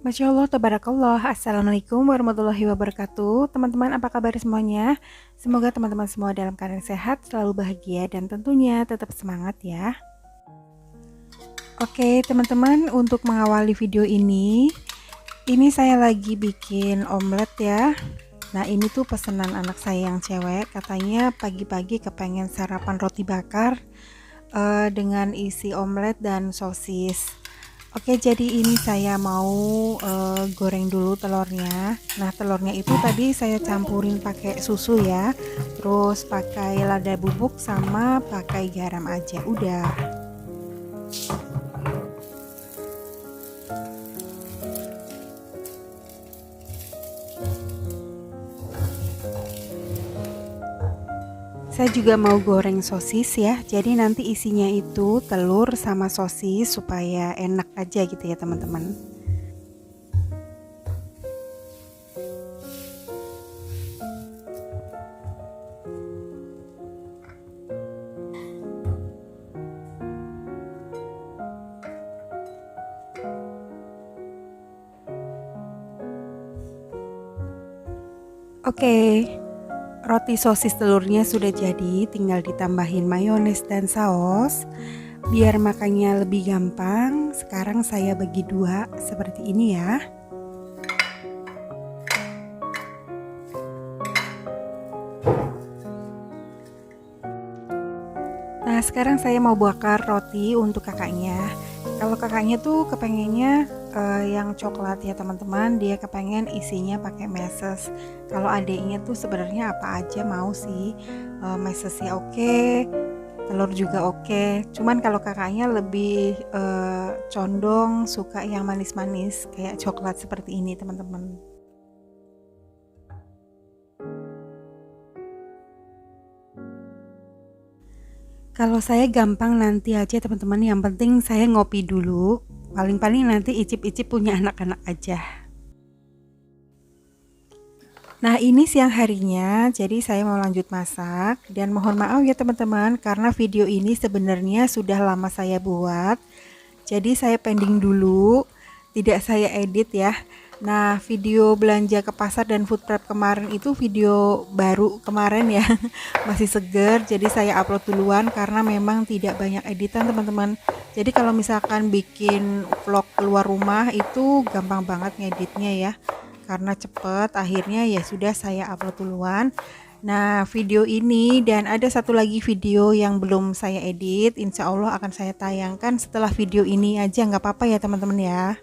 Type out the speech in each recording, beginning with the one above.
Masya Allah, tabarakallah. Assalamualaikum warahmatullahi wabarakatuh. Teman-teman, apa kabar semuanya? Semoga teman-teman semua dalam keadaan sehat, selalu bahagia, dan tentunya tetap semangat ya. Oke, teman-teman, untuk mengawali video ini saya lagi bikin omelet ya. Nah, ini tuh pesanan anak saya yang cewek. Katanya pagi-pagi kepengen sarapan roti bakar dengan isi omelet dan sosis. Oke, jadi ini saya mau goreng dulu telurnya. Nah, telurnya itu tadi saya campurin pakai susu ya. Terus pakai lada bubuk sama pakai garam aja. Udah. Saya juga mau goreng sosis ya. Jadi nanti isinya itu telur sama sosis supaya enak aja gitu ya, teman-teman. Oke. Roti sosis telurnya sudah jadi, tinggal ditambahin mayones dan saus. Biar makannya lebih gampang, sekarang saya bagi dua seperti ini ya. Nah, sekarang saya mau bakar roti untuk kakaknya. Kalau kakaknya tuh kepengennya yang coklat ya teman-teman, dia kepengen isinya pakai meses. Kalau adiknya tuh sebenarnya apa aja mau sih, mesesnya oke, telur juga oke. Cuman kalau kakaknya lebih condong suka yang manis-manis kayak coklat seperti ini teman-teman. Kalau saya gampang nanti aja teman-teman, yang penting saya ngopi dulu. Paling-paling nanti icip-icip punya anak-anak aja. Nah, ini siang harinya, jadi saya mau lanjut masak. Dan mohon maaf ya teman-teman, karena video ini sebenarnya sudah lama saya buat. Jadi saya pending dulu, tidak saya edit ya. Nah, video belanja ke pasar dan food prep kemarin itu video baru kemarin ya. Masih seger, jadi saya upload duluan karena memang tidak banyak editan teman-teman. Jadi kalau misalkan bikin vlog keluar rumah itu gampang banget ngeditnya ya. Karena cepet, akhirnya ya sudah saya upload duluan. Nah, video ini dan ada satu lagi video yang belum saya edit, insya Allah akan saya tayangkan setelah video ini aja, nggak apa-apa ya teman-teman ya.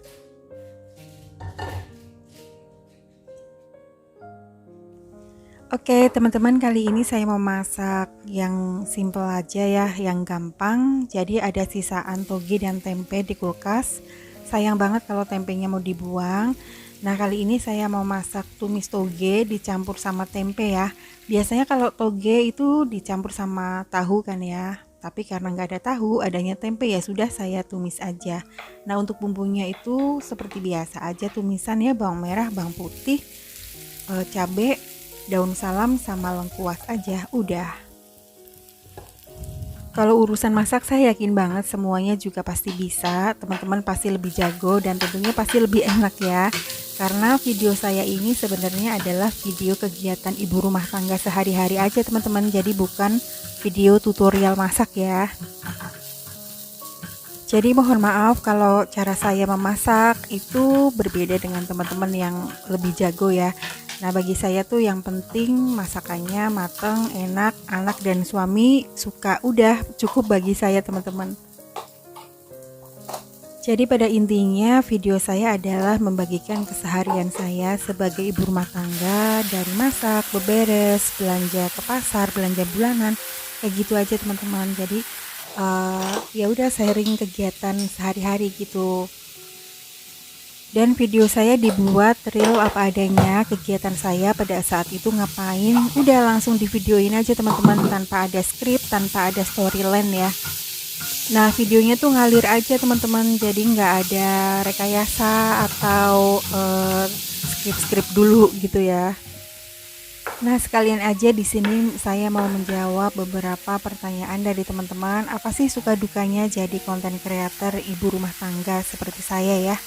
Oke teman-teman, kali ini saya mau masak yang simple aja ya, yang gampang. Jadi ada sisaan toge dan tempe di kulkas. Sayang banget kalau tempenya mau dibuang. Nah, kali ini saya mau masak tumis toge dicampur sama tempe ya. Biasanya kalau toge itu dicampur sama tahu kan ya. Tapi karena nggak ada tahu, adanya tempe ya sudah saya tumis aja. Nah, untuk bumbunya itu seperti biasa aja tumisan ya, bawang merah, bawang putih, cabai, daun salam sama lengkuas aja udah. Kalau urusan masak saya yakin banget semuanya juga pasti bisa, teman-teman pasti lebih jago dan tentunya pasti lebih enak ya. Karena video saya ini sebenarnya adalah video kegiatan ibu rumah tangga sehari-hari aja teman-teman, jadi bukan video tutorial masak ya. Jadi mohon maaf kalau cara saya memasak itu berbeda dengan teman-teman yang lebih jago ya. Nah, bagi saya tuh yang penting masakannya mateng, enak, anak dan suami suka, udah cukup bagi saya teman-teman. Jadi pada intinya video saya adalah membagikan keseharian saya sebagai ibu rumah tangga, dari masak, beberes, belanja ke pasar, belanja bulanan, kayak gitu aja teman-teman. Jadi ya udah sharing kegiatan sehari-hari gitu. Dan video saya dibuat real apa adanya, kegiatan saya pada saat itu ngapain, udah langsung di videoin aja teman-teman, tanpa ada skrip, tanpa ada storyline ya. Nah, videonya tuh ngalir aja teman-teman, jadi nggak ada rekayasa atau skrip-skrip dulu gitu ya. Nah, sekalian aja di sini saya mau menjawab beberapa pertanyaan dari teman-teman. Apa sih suka dukanya jadi konten creator ibu rumah tangga seperti saya ya?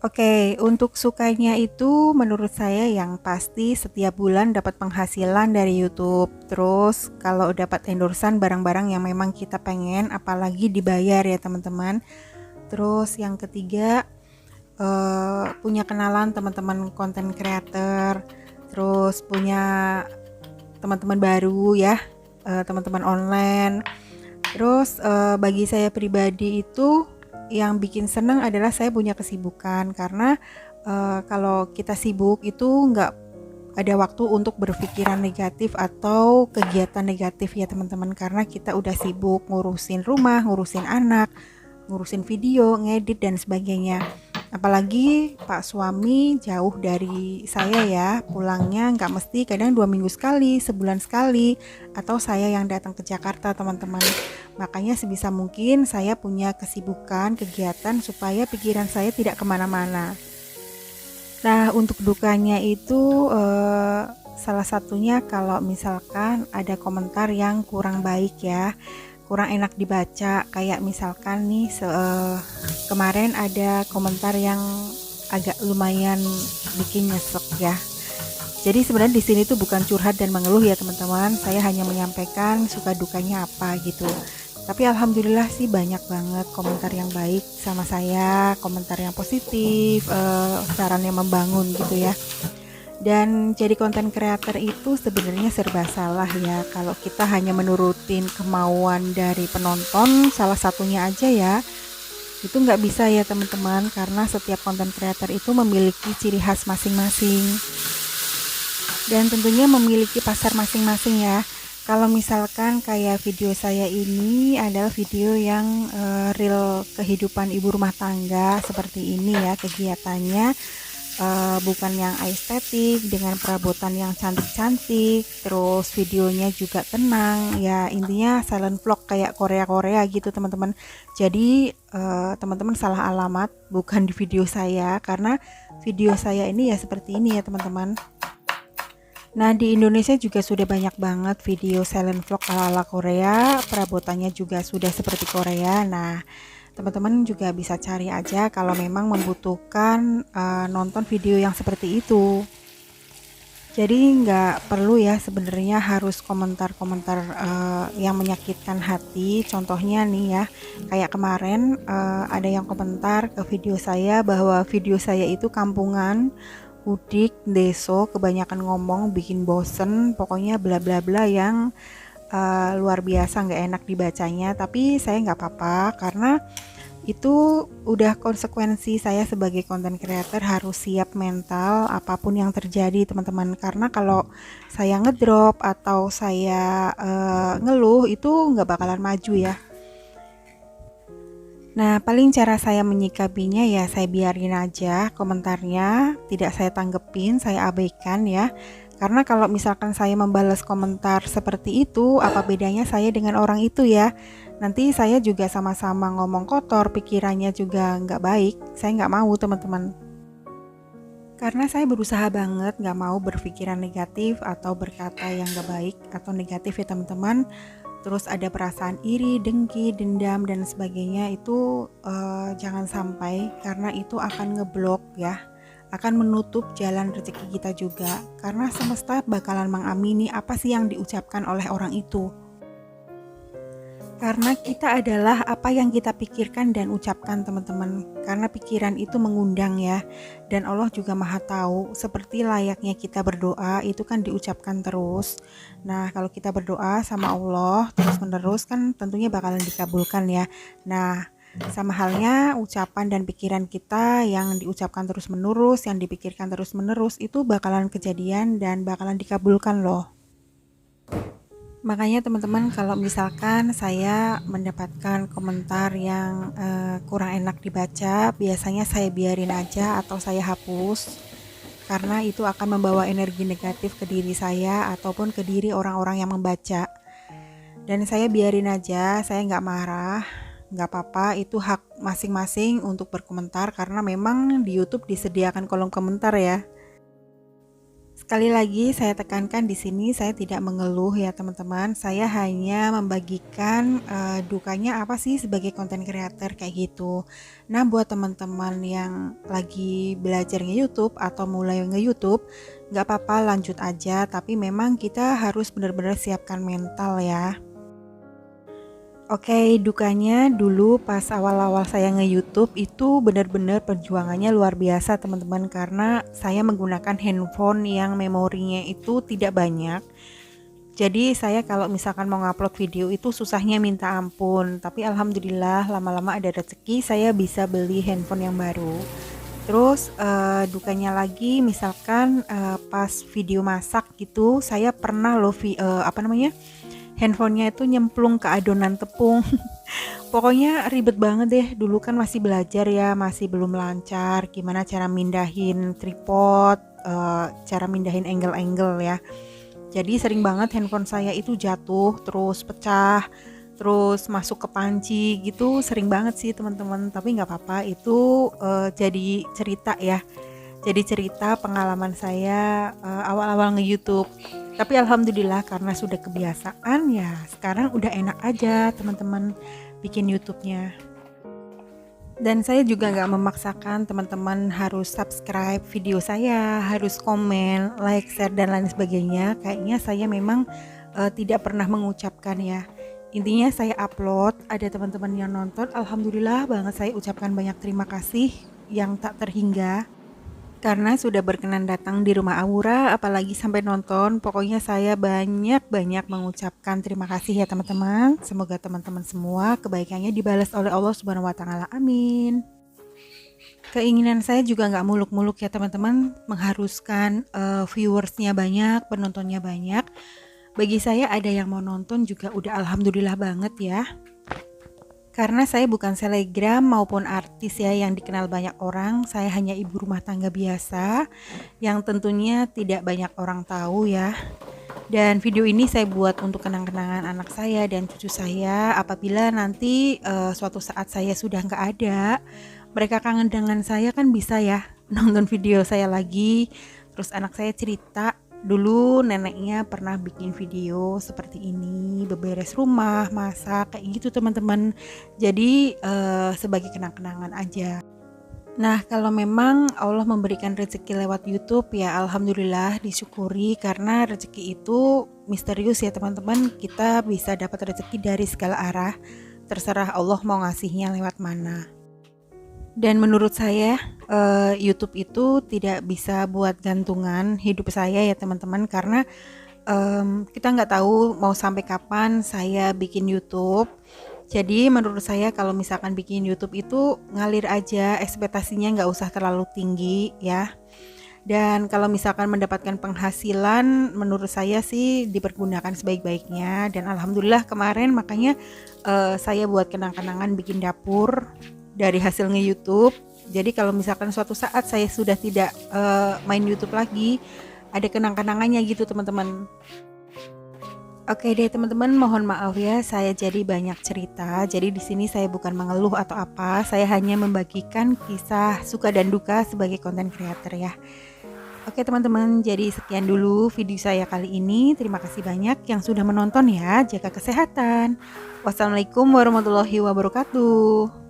Oke, untuk sukanya itu menurut saya yang pasti setiap bulan dapat penghasilan dari YouTube. Terus kalau dapat endorsan barang-barang yang memang kita pengen, apalagi dibayar ya teman-teman. Terus yang ketiga, punya kenalan teman-teman konten creator. Terus punya teman-teman baru ya, teman-teman online. Terus bagi saya pribadi itu yang bikin seneng adalah saya punya kesibukan, karena kalau kita sibuk itu nggak ada waktu untuk berpikiran negatif atau kegiatan negatif ya teman-teman, karena kita udah sibuk ngurusin rumah, ngurusin anak, ngurusin video, ngedit dan sebagainya. Apalagi Pak suami jauh dari saya ya, pulangnya nggak mesti, kadang 2 minggu sekali, sebulan sekali, atau saya yang datang ke Jakarta teman-teman. Makanya sebisa mungkin saya punya kesibukan, kegiatan supaya pikiran saya tidak kemana-mana. Nah, untuk dukanya itu salah satunya kalau misalkan ada komentar yang kurang baik ya, kurang enak dibaca. Kayak misalkan nih kemarin ada komentar yang agak lumayan bikin nyesek ya. Jadi sebenarnya di sini tuh bukan curhat dan mengeluh ya teman-teman. Saya hanya menyampaikan suka dukanya apa gitu. Tapi alhamdulillah sih banyak banget komentar yang baik sama saya, komentar yang positif, saran yang membangun gitu ya. Dan jadi konten creator itu sebenarnya serba salah ya. Kalau kita hanya menurutin kemauan dari penonton, salah satunya aja ya, itu nggak bisa ya teman-teman, karena setiap konten creator itu memiliki ciri khas masing-masing dan tentunya memiliki pasar masing-masing ya. Kalau misalkan kayak video saya ini adalah video yang real kehidupan ibu rumah tangga seperti ini ya kegiatannya, bukan yang estetik dengan perabotan yang cantik-cantik, terus videonya juga tenang ya, intinya silent vlog kayak Korea-Korea gitu teman-teman. Jadi teman-teman salah alamat, bukan di video saya, karena video saya ini ya seperti ini ya teman-teman. Nah, di Indonesia juga sudah banyak banget video silent vlog ala-ala Korea, perabotannya juga sudah seperti Korea. Nah, teman-teman juga bisa cari aja kalau memang membutuhkan nonton video yang seperti itu. Jadi nggak perlu ya sebenarnya harus komentar-komentar yang menyakitkan hati. Contohnya nih ya, kayak kemarin ada yang komentar ke video saya bahwa video saya itu kampungan, udik, deso, kebanyakan ngomong, bikin bosen, pokoknya bla bla bla yang luar biasa nggak enak dibacanya. Tapi saya nggak apa-apa, karena itu udah konsekuensi saya sebagai content creator, harus siap mental apapun yang terjadi teman-teman. Karena kalau saya ngedrop atau saya ngeluh itu nggak bakalan maju ya. Nah, paling cara saya menyikapinya ya saya biarin aja komentarnya, tidak saya tanggepin, saya abaikan ya. Karena kalau misalkan saya membalas komentar seperti itu, apa bedanya saya dengan orang itu ya? Nanti saya juga sama-sama ngomong kotor, pikirannya juga nggak baik. Saya nggak mau teman-teman. Karena saya berusaha banget nggak mau berpikiran negatif atau berkata yang nggak baik atau negatif ya teman-teman. Terus ada perasaan iri, dengki, dendam dan sebagainya itu jangan sampai, karena itu akan ngeblok ya, akan menutup jalan rezeki kita juga, karena semesta bakalan mengamini apa sih yang diucapkan oleh orang itu. Karena kita adalah apa yang kita pikirkan dan ucapkan teman-teman. Karena pikiran itu mengundang ya. Dan Allah juga maha tahu. Seperti layaknya kita berdoa itu kan diucapkan terus. Nah, kalau kita berdoa sama Allah terus menerus kan tentunya bakalan dikabulkan ya. Nah, sama halnya ucapan dan pikiran kita yang diucapkan terus menerus, yang dipikirkan terus menerus, itu bakalan kejadian dan bakalan dikabulkan loh. Makanya teman-teman, kalau misalkan saya mendapatkan komentar yang kurang enak dibaca, biasanya saya biarin aja atau saya hapus, karena itu akan membawa energi negatif ke diri saya ataupun ke diri orang-orang yang membaca. Dan saya biarin aja, saya nggak marah, nggak apa-apa, itu hak masing-masing untuk berkomentar, karena memang di YouTube disediakan kolom komentar ya. Sekali lagi saya tekankan di sini saya tidak mengeluh ya teman-teman. Saya hanya membagikan dukanya apa sih sebagai konten creator kayak gitu. Nah, buat teman-teman yang lagi belajar nge-YouTube atau mulai nge-YouTube, nggak apa-apa lanjut aja, tapi memang kita harus benar-benar siapkan mental ya. Oke, dukanya dulu pas awal-awal saya nge-YouTube itu benar-benar perjuangannya luar biasa teman-teman, karena saya menggunakan handphone yang memorinya itu tidak banyak. Jadi saya kalau misalkan mau ngupload video itu susahnya minta ampun. Tapi alhamdulillah lama-lama ada rezeki saya bisa beli handphone yang baru. Terus dukanya lagi misalkan pas video masak gitu, saya pernah loh handphonenya itu nyemplung ke adonan tepung. Pokoknya ribet banget deh, dulu kan masih belajar ya, masih belum lancar gimana cara mindahin tripod, cara mindahin angle-angle ya. Jadi sering banget handphone saya itu jatuh, terus pecah, terus masuk ke panci gitu, sering banget sih teman-teman. Tapi nggak apa-apa, itu jadi cerita ya. Jadi cerita pengalaman saya awal-awal nge-YouTube. Tapi alhamdulillah karena sudah kebiasaan ya, sekarang udah enak aja teman-teman bikin YouTube-nya. Dan saya juga nggak memaksakan teman-teman harus subscribe video saya, harus komen, like, share, dan lain sebagainya. Kayaknya saya memang tidak pernah mengucapkan ya. Intinya saya upload, ada teman-teman yang nonton, alhamdulillah banget saya ucapkan banyak terima kasih yang tak terhingga. Karena sudah berkenan datang di rumah Aura, apalagi sampai nonton, pokoknya saya banyak-banyak mengucapkan terima kasih ya teman-teman. Semoga teman-teman semua kebaikannya dibalas oleh Allah Subhanahu wa Ta'ala. Amin. Keinginan saya juga nggak muluk-muluk ya teman-teman, mengharuskan viewersnya banyak, penontonnya banyak. Bagi saya ada yang mau nonton juga udah alhamdulillah banget ya. Karena saya bukan selebgram maupun artis ya yang dikenal banyak orang, saya hanya ibu rumah tangga biasa yang tentunya tidak banyak orang tahu ya. Dan video ini saya buat untuk kenang-kenangan anak saya dan cucu saya apabila nanti suatu saat saya sudah nggak ada, mereka kangen dengan saya kan bisa ya nonton video saya lagi, terus anak saya cerita dulu neneknya pernah bikin video seperti ini, beberes rumah, masak, kayak gitu teman-teman. Jadi sebagai kenang-kenangan aja. Nah, kalau memang Allah memberikan rezeki lewat YouTube ya alhamdulillah disyukuri, karena rezeki itu misterius ya teman-teman. Kita bisa dapat rezeki dari segala arah. Terserah Allah mau ngasihnya lewat mana. Dan menurut saya YouTube itu tidak bisa buat gantungan hidup saya ya teman-teman, karena kita nggak tahu mau sampai kapan saya bikin YouTube. Jadi menurut saya kalau misalkan bikin YouTube itu ngalir aja, ekspektasinya nggak usah terlalu tinggi ya. Dan kalau misalkan mendapatkan penghasilan, menurut saya sih dipergunakan sebaik-baiknya. Dan alhamdulillah kemarin makanya saya buat kenang-kenangan bikin dapur dari hasil nge-YouTube. Jadi kalau misalkan suatu saat saya sudah tidak main YouTube lagi, ada kenang-kenangannya gitu teman-teman. Oke deh teman-teman, mohon maaf ya saya jadi banyak cerita. Jadi di sini saya bukan mengeluh atau apa, saya hanya membagikan kisah suka dan duka sebagai konten creator ya. Oke teman-teman, jadi sekian dulu video saya kali ini. Terima kasih banyak yang sudah menonton ya. Jaga kesehatan. Wassalamualaikum warahmatullahi wabarakatuh.